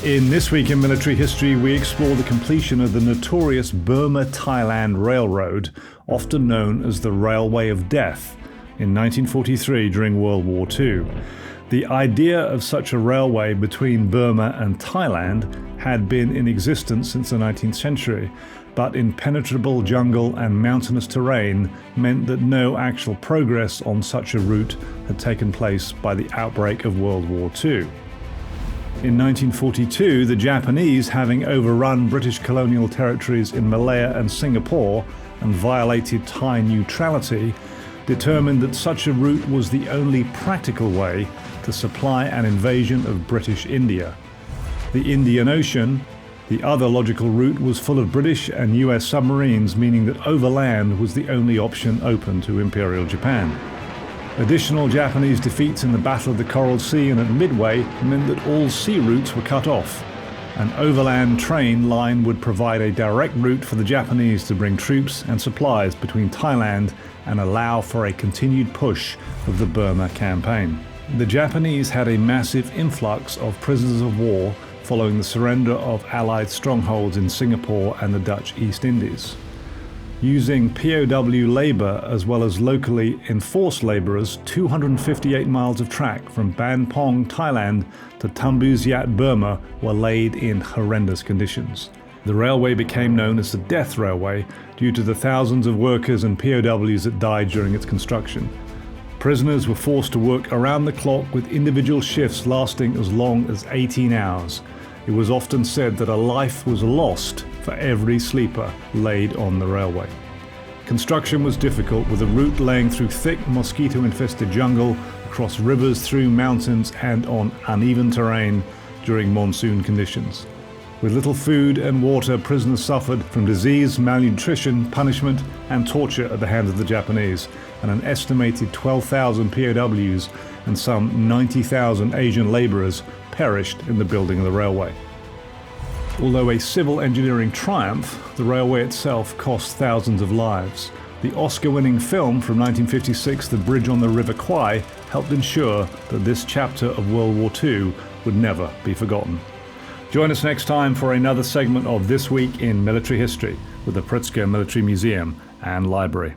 In This Week in Military History, we explore the completion of the notorious Burma-Thailand Railroad, often known as the Railway of Death, in 1943 during World War II. The idea of such a railway between Burma and Thailand had been in existence since the 19th century, but impenetrable jungle and mountainous terrain meant that no actual progress on such a route had taken place by the outbreak of World War II. In 1942, the Japanese, having overrun British colonial territories in Malaya and Singapore and violated Thai neutrality, determined that such a route was the only practical way to supply an invasion of British India. The Indian Ocean, the other logical route, was full of British and US submarines, meaning that overland was the only option open to Imperial Japan. Additional Japanese defeats in the Battle of the Coral Sea and at Midway meant that all sea routes were cut off. An overland train line would provide a direct route for the Japanese to bring troops and supplies between Thailand and allow for a continued push of the Burma Campaign. The Japanese had a massive influx of prisoners of war following the surrender of Allied strongholds in Singapore and the Dutch East Indies. Using POW labour as well as locally enforced labourers, 258 miles of track from Ban Pong, Thailand to Thanbyuzayat, Burma were laid in horrendous conditions. The railway became known as the Death Railway due to the thousands of workers and POWs that died during its construction. Prisoners were forced to work around the clock with individual shifts lasting as long as 18 hours. It was often said that a life was lost for every sleeper laid on the railway. Construction was difficult, with the route laying through thick mosquito-infested jungle, across rivers, through mountains and on uneven terrain during monsoon conditions. With little food and water, prisoners suffered from disease, malnutrition, punishment and torture at the hands of the Japanese, and an estimated 12,000 POWs and some 90,000 Asian labourers perished in the building of the railway. Although a civil engineering triumph, the railway itself cost thousands of lives. The Oscar-winning film from 1956, The Bridge on the River Kwai, helped ensure that this chapter of World War II would never be forgotten. Join us next time for another segment of This Week in Military History with the Pritzker Military Museum and Library.